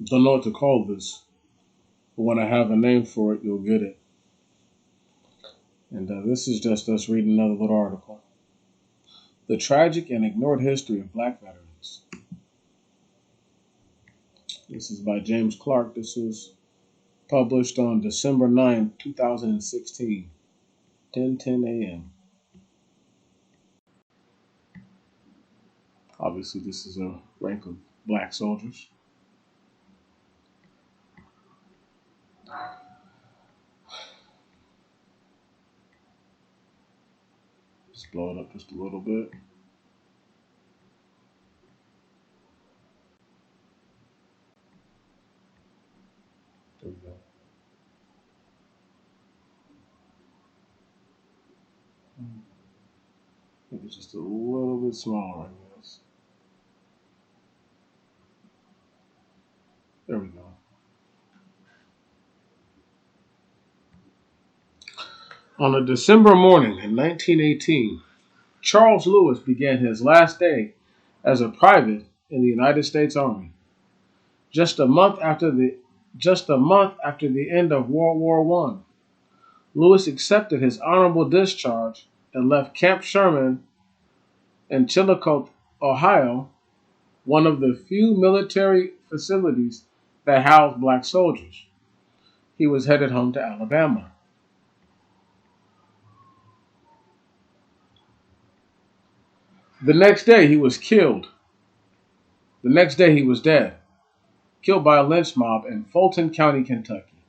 Don't know what to call this, but when I have a name for it, you'll get it. And this is just us reading another little article. The tragic and ignored history of black veterans. This is by James Clark. This was published on December 9th, 2016, 10:10 a.m. Obviously, this is a rank of black soldiers. Just blow it up just a little bit. There we go. Maybe just a little bit smaller, I guess. There we go. On a December morning in 1918, Charles Lewis began his last day as a private in the United States Army. Just a month after the end of World War I, Lewis accepted his honorable discharge and left Camp Sherman in Chillicothe, Ohio, one of the few military facilities that housed black soldiers. He was headed home to Alabama. The next day he was killed. The next day he was dead, killed by a lynch mob in Fulton County, Kentucky.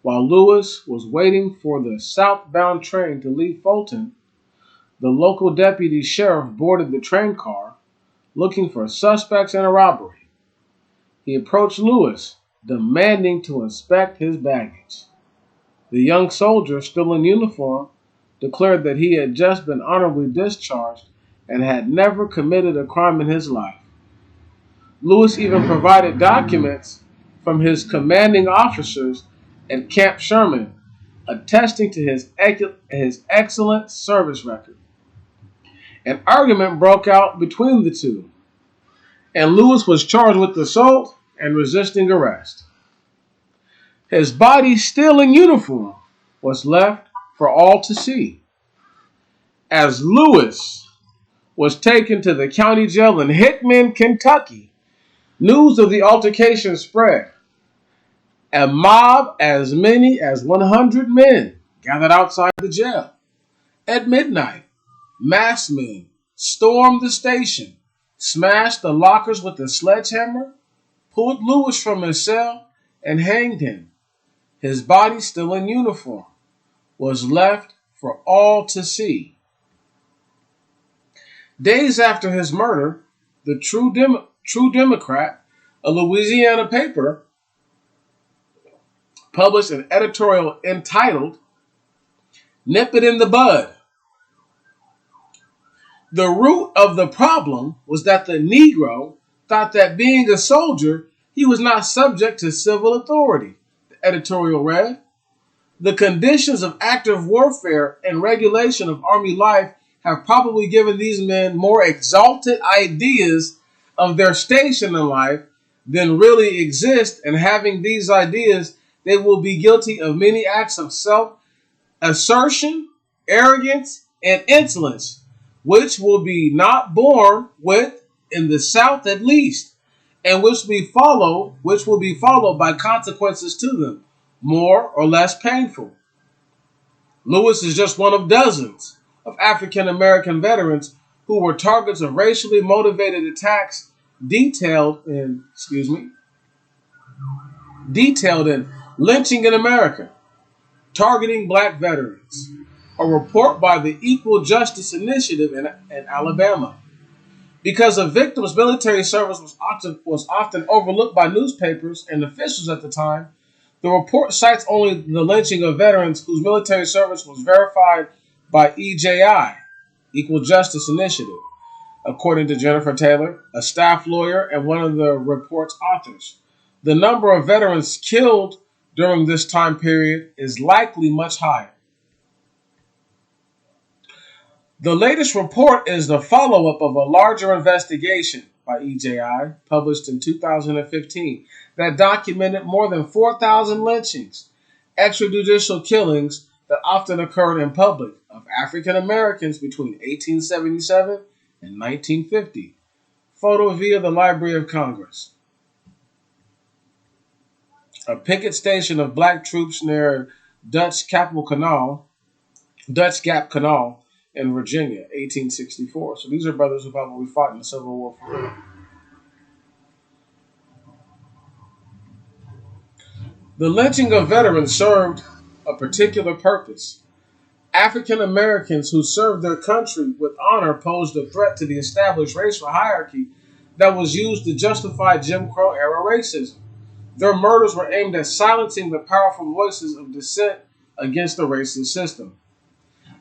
While Lewis was waiting for the southbound train to leave Fulton, the local deputy sheriff boarded the train car looking for suspects in a robbery. He approached Lewis, demanding to inspect his baggage. The young soldier, still in uniform, declared that he had just been honorably discharged and had never committed a crime in his life. Lewis even provided documents from his commanding officers at Camp Sherman, attesting to his excellent service record. An argument broke out between the two, and Lewis was charged with assault and resisting arrest. His body, still in uniform, was left for all to see. As Lewis was taken to the county jail in Hickman, Kentucky, news of the altercation spread. A mob, as many as 100 men, gathered outside the jail. At midnight, masked men stormed the station, smashed the lockers with a sledgehammer, pulled Lewis from his cell, and hanged him. His body, still in uniform, was left for all to see. Days after his murder, the True Democrat, a Louisiana paper, published an editorial entitled, "Nip It in the Bud." The root of the problem was that the Negro thought that being a soldier, he was not subject to civil authority. The editorial read, "The conditions of active warfare and regulation of Army life have probably given these men more exalted ideas of their station in life than really exist, and having these ideas, they will be guilty of many acts of self-assertion, arrogance, and insolence, which will be not borne with in the South at least, and which will be followed by consequences to them, more or less painful." Lewis is just one of dozens of African American veterans who were targets of racially motivated attacks detailed in Lynching in America, Targeting Black Veterans, a report by the Equal Justice Initiative in Alabama. Because a victim's military service was often overlooked by newspapers and officials at the time, the report cites only the lynching of veterans whose military service was verified by EJI, Equal Justice Initiative, according to Jennifer Taylor, a staff lawyer and one of the report's authors. The number of veterans killed during this time period is likely much higher. The latest report is the follow-up of a larger investigation by EJI, published in 2015, that documented more than 4,000 lynchings, extrajudicial killings that often occurred in public of African Americans between 1877 and 1950. Photo via the Library of Congress. A picket station of black troops near Dutch Gap Canal in Virginia, 1864. So these are brothers who probably fought in the Civil War for real. The lynching of veterans served a particular purpose. African Americans who served their country with honor posed a threat to the established racial hierarchy that was used to justify Jim Crow era racism. Their murders were aimed at silencing the powerful voices of dissent against the racist system.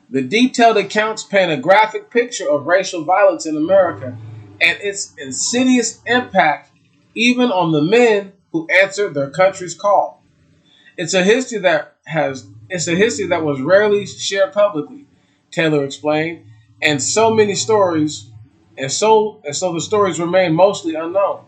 The detailed accounts paint a graphic picture of racial violence in America and its insidious impact even on the men who answered their country's call. It's a history that was rarely shared publicly, Taylor explained, and so many stories and so the stories remain mostly unknown.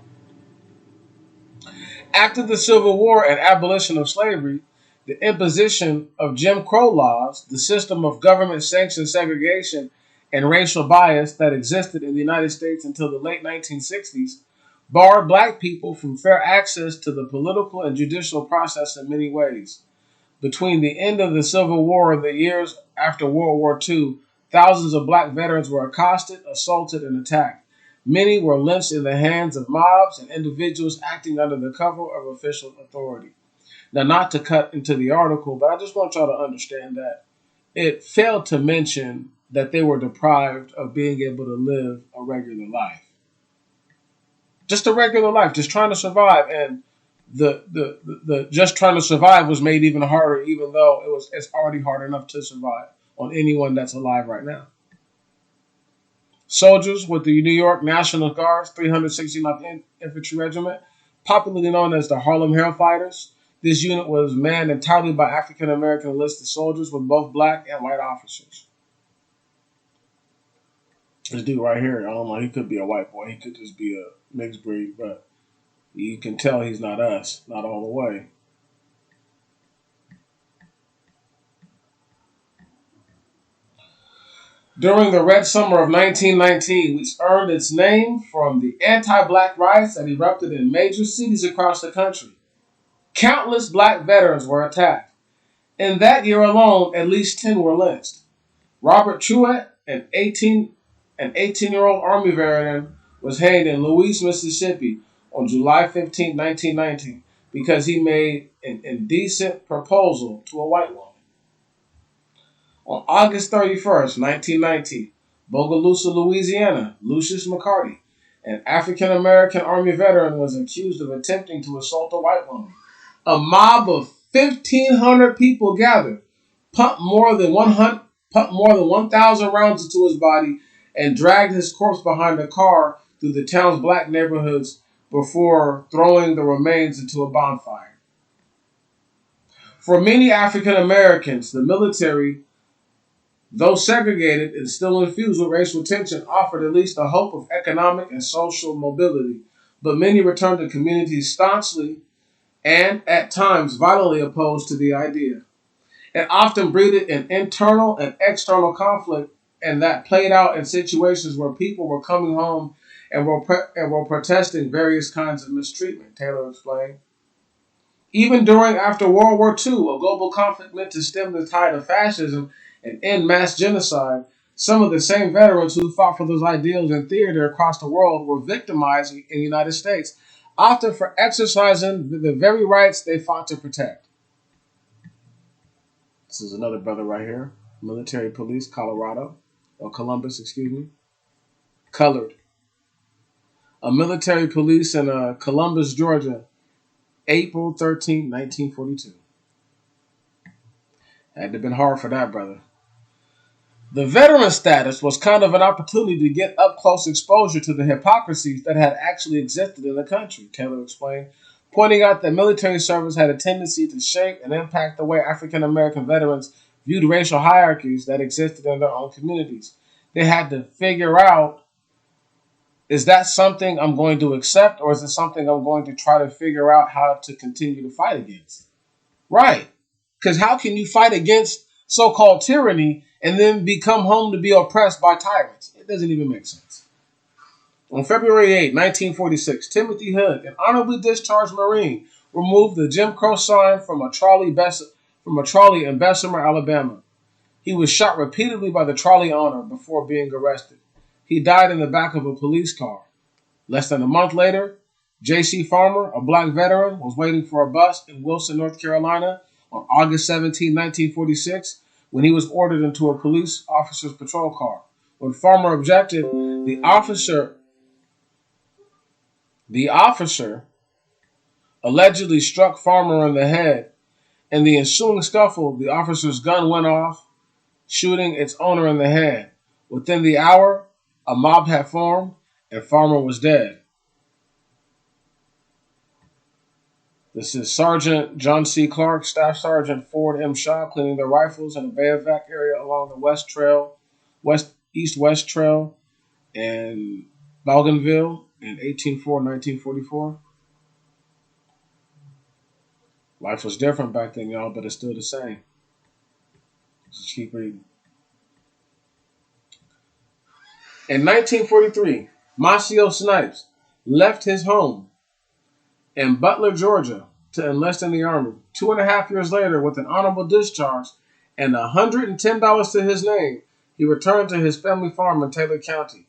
After the Civil War and abolition of slavery, the imposition of Jim Crow laws, the system of government-sanctioned segregation and racial bias that existed in the United States until the late 1960s, barred black people from fair access to the political and judicial process in many ways. Between the end of the Civil War and the years after World War II, thousands of black veterans were accosted, assaulted, and attacked. Many were lynched in the hands of mobs and individuals acting under the cover of official authority. Now, not to cut into the article, but I just want y'all to understand that it failed to mention that they were deprived of being able to live a regular life. Just a regular life, just trying to survive. And the just trying to survive was made even harder, even though it's already hard enough to survive on anyone that's alive right now. Soldiers with the New York National Guard's 369th Infantry Regiment, popularly known as the Harlem Hellfighters. This unit was manned entirely by African American enlisted soldiers with both black and white officers. This dude right here, I don't know, he could be a white boy, he could just be a mixed breed, but you can tell he's not us, not all the way. During the Red Summer of 1919, which earned its name from the anti-black riots that erupted in major cities across the country, countless black veterans were attacked. In that year alone, at least 10 were lynched. Robert Truett, an 18-year-old Army veteran, was hanged in Louis, Mississippi on July 15, 1919, because he made an indecent proposal to a white woman. On August 31st, 1919, Bogalusa, Louisiana, Lucius McCarty, an African-American Army veteran, was accused of attempting to assault a white woman. A mob of 1,500 people gathered, pumped more than 1,000 rounds into his body, and dragged his corpse behind a car through the town's black neighborhoods before throwing the remains into a bonfire. For many African Americans, the military, though segregated and still infused with racial tension, offered at least a hope of economic and social mobility, but many returned to communities staunchly and, at times, violently opposed to the idea. It often breeded an internal and external conflict, and that played out in situations where people were coming home and were protesting various kinds of mistreatment, Taylor explained. Even during after World War II, a global conflict meant to stem the tide of fascism and end mass genocide, some of the same veterans who fought for those ideals in theater across the world were victimized in the United States, often for exercising the very rights they fought to protect. This is another brother right here, military police, Columbus, colored. A military police in Columbus, Georgia, April 13, 1942. Had to have been hard for that brother. The veteran status was kind of an opportunity to get up-close exposure to the hypocrisies that had actually existed in the country, Taylor explained, pointing out that military service had a tendency to shape and impact the way African American veterans viewed racial hierarchies that existed in their own communities. They had to figure out Is that something I'm going to accept, or is it something I'm going to try to figure out how to continue to fight against? Right. Because how can you fight against so-called tyranny and then become home to be oppressed by tyrants? It doesn't even make sense. On February 8, 1946, Timothy Hood, an honorably discharged Marine, removed the Jim Crow sign from a trolley in Bessemer, Alabama. He was shot repeatedly by the trolley owner before being arrested. He died in the back of a police car. Less than a month later, J.C. Farmer, a black veteran, was waiting for a bus in Wilson, North Carolina on August 17, 1946, when he was ordered into a police officer's patrol car. When Farmer objected, the officer allegedly struck Farmer on the head. In the ensuing scuffle, the officer's gun went off, shooting its owner in the head. Within the hour, a mob had formed, and Farmer was dead. This is Sergeant John C. Clark, Staff Sergeant Ford M. Shaw cleaning their rifles in the Bayovac area along the East-West Trail in Bougainville in 1944. Life was different back then, y'all, but it's still the same. Just keep reading. In 1943, Massacre Snipes left his home in Butler, Georgia, to enlist in the Army. 2.5 years later, with an honorable discharge and $110 to his name, he returned to his family farm in Taylor County.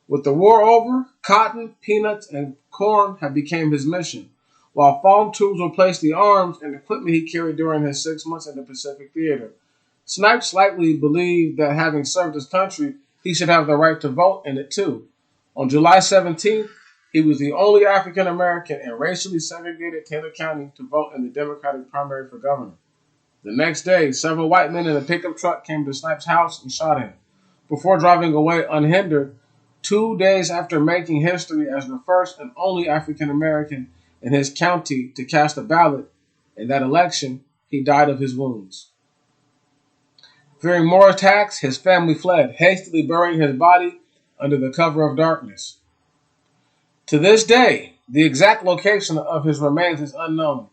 With the war over, cotton, peanuts, and corn had become his mission, while farm tools replaced the arms and equipment he carried during his 6 months in the Pacific Theater. Snipes likely believed that having served his country, he should have the right to vote in it too. On July 17th, he was the only African American in racially segregated Taylor County to vote in the Democratic primary for governor. The next day, several white men in a pickup truck came to Snipes' house and shot him, before driving away unhindered 2 days after making history as the first and only African American in his county to cast a ballot. In that election, he died of his wounds. Fearing more attacks, his family fled, hastily burying his body under the cover of darkness. To this day, the exact location of his remains is unknown.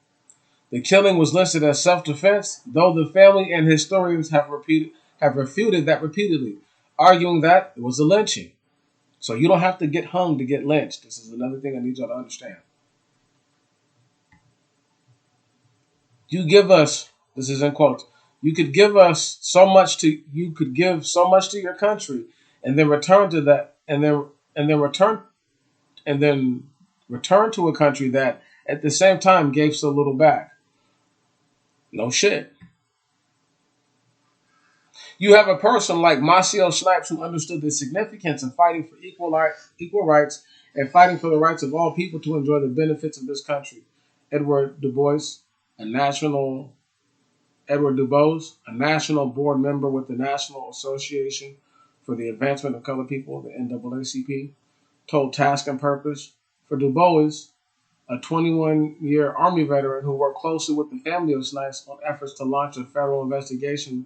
The killing was listed as self-defense, though the family and historians have refuted that repeatedly, arguing that it was a lynching. So you don't have to get hung to get lynched. This is another thing I need y'all to understand. You give us, this is in quotes, you could give so much to your country, and then return to that, and then return to a country that at the same time gave so little back. No shit. You have a person like Massacre Snipes who understood the significance of fighting for equal rights and fighting for the rights of all people to enjoy the benefits of this country. Edward Dubois, a national board member with the National Association for the Advancement of Colored People, the NAACP, told Task and Purpose. For Dubois, a 21-year Army veteran who worked closely with the family of Snipes on efforts to launch a federal investigation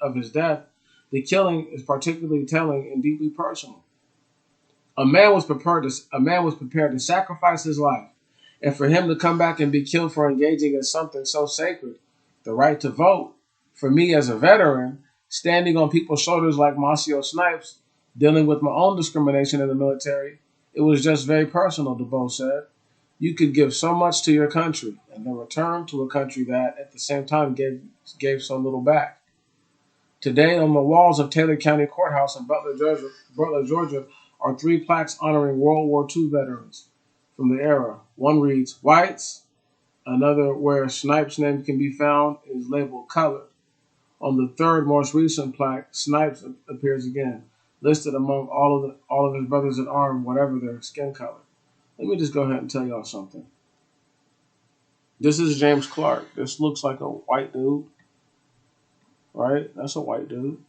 of his death, the killing is particularly telling and deeply personal. A man was prepared to sacrifice his life, and for him to come back and be killed for engaging in something so sacred, the right to vote. For me as a veteran, standing on people's shoulders like Massacre Snipes, dealing with my own discrimination in the military, it was just very personal, DeBose said. You could give so much to your country and then return to a country that at the same time gave so little back. Today, on the walls of Taylor County Courthouse in Butler, Georgia, are 3 plaques honoring World War II veterans from the era. One reads, Whites. Another, where Snipes' name can be found, is labeled Colored. On the third, most recent plaque, Snipes appears again, listed among all of his brothers in arms, whatever their skin color. Let me just go ahead and tell y'all something. This is James Clark. This looks like a white dude, right? That's a white dude,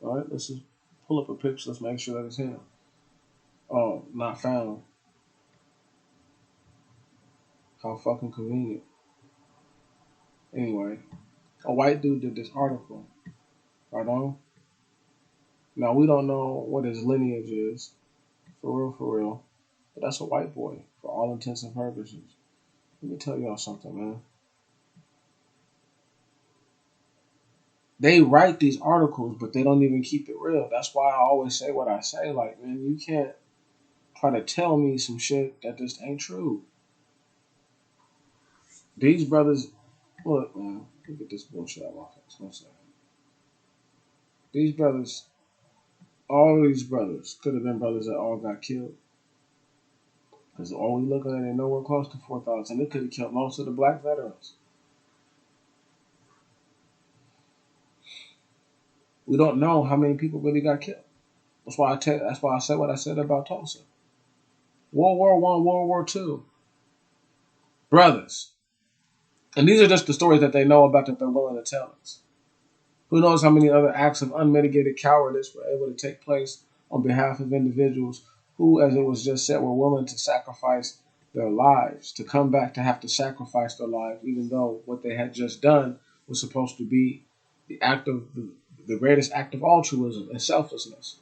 right? Let's just pull up a picture. Let's make sure that it's him. Oh, not found. How fucking convenient. Anyway, a white dude did this article, right on. Now, we don't know what his lineage is, for real, But that's a white boy for all intents and purposes. Let me tell y'all something, man. They write these articles, but they don't even keep it real. That's why I always say what I say. Like, man, you can't try to tell me some shit that just ain't true. These brothers, look, man, look at this bullshit out my face. One second. These brothers, all of these brothers could have been brothers that all got killed. Because all we looking at ain't nowhere close to 4,000. It could have killed most of the black veterans. We don't know how many people really got killed. That's why I said what I said about Tulsa. World War One, World War Two, brothers. And these are just the stories that they know about that they're willing to tell us. Who knows how many other acts of unmitigated cowardice were able to take place on behalf of individuals who, as it was just said, were willing to sacrifice their lives, to come back to have to sacrifice their lives, even though what they had just done was supposed to be the act of the greatest act of altruism and selflessness.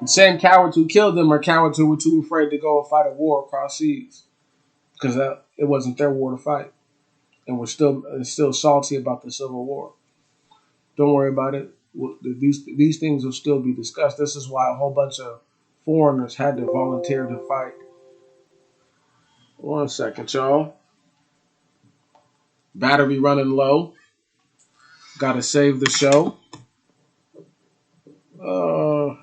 The same cowards who killed them are cowards who were too afraid to go and fight a war across seas because it wasn't their war to fight, and were still salty about the Civil War. Don't worry about it. These things will still be discussed. This is why a whole bunch of foreigners had to volunteer to fight. One second, y'all. Battery running low. Got to save the show. Uh,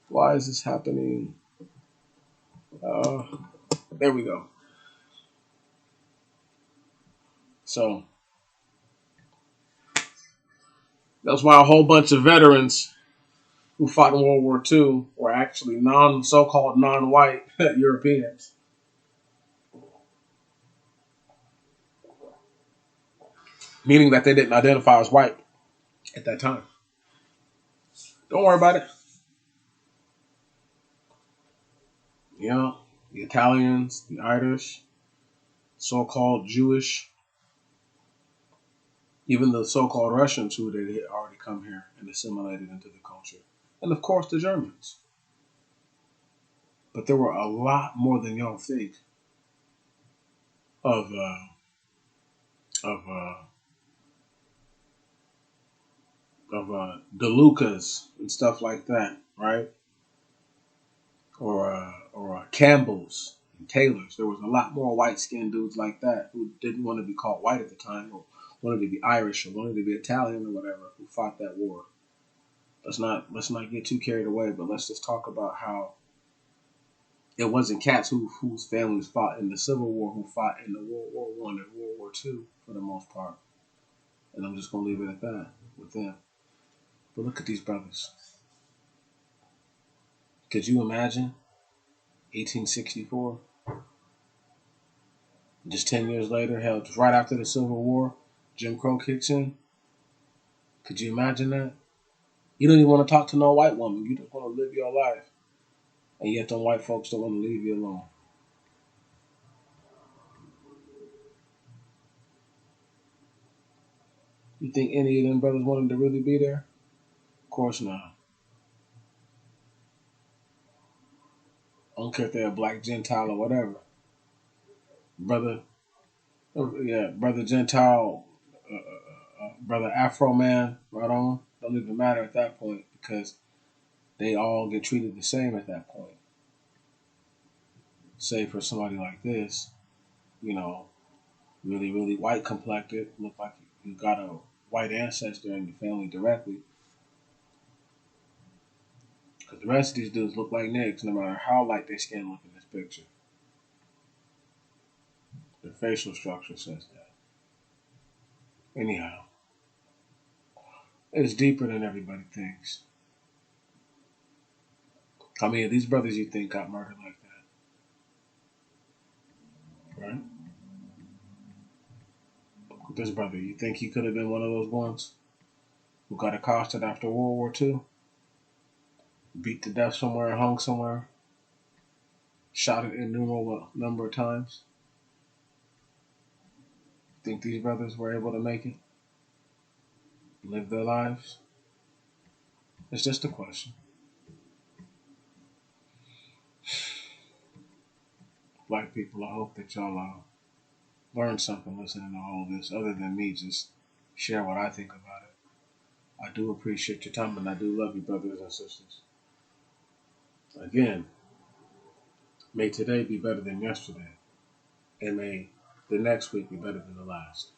why is this happening? Uh, there we go. So that's why a whole bunch of veterans who fought in World War II were actually so-called non-white Europeans, meaning that they didn't identify as white at that time. Don't worry about it. You know, the Italians, the Irish, so-called Jewish, even the so-called Russians who had already come here and assimilated into the culture, and of course the Germans. But there were a lot more than y'all think of of DeLucas and stuff like that, right? Or Campbells and Taylors. There was a lot more white-skinned dudes like that who didn't want to be called white at the time, or wanted to be Irish, or wanted to be Italian, or whatever, who fought that war. Let's not get too carried away, but let's just talk about how it wasn't cats whose families fought in the Civil War who fought in the World War One and World War Two for the most part. And I'm just gonna leave it at that with them. But look at these brothers. Could you imagine 1864? Just 10 years later, hell, just right after the Civil War, Jim Crow kicks in. Could you imagine that? You don't even want to talk to no white woman. You just want to live your life. And yet them white folks don't want to leave you alone. You think any of them brothers wanted to really be there? Of course not. I don't care if they're a black Gentile or whatever. Brother, yeah, brother Gentile, brother Afro man, right on. Don't even matter at that point because they all get treated the same at that point. Say for somebody like this, you know, really, really white complected, look like you got a white ancestor in your family directly. Because the rest of these dudes look like niggas, no matter how light their skin look in this picture. Their facial structure says that. Anyhow, it's deeper than everybody thinks. How many of these brothers you think got murdered like that, right? This brother, you think he could have been one of those ones who got accosted after World War II, beat to death somewhere, hung somewhere, shot an innumerable number of times? Think these brothers were able to make it, live their lives? It's just a question. Black people, I hope that y'all learn something listening to all this, other than me just share what I think about it. I do appreciate your time, and I do love you, brothers and sisters. Again, may today be better than yesterday, and may the next week be better than the last.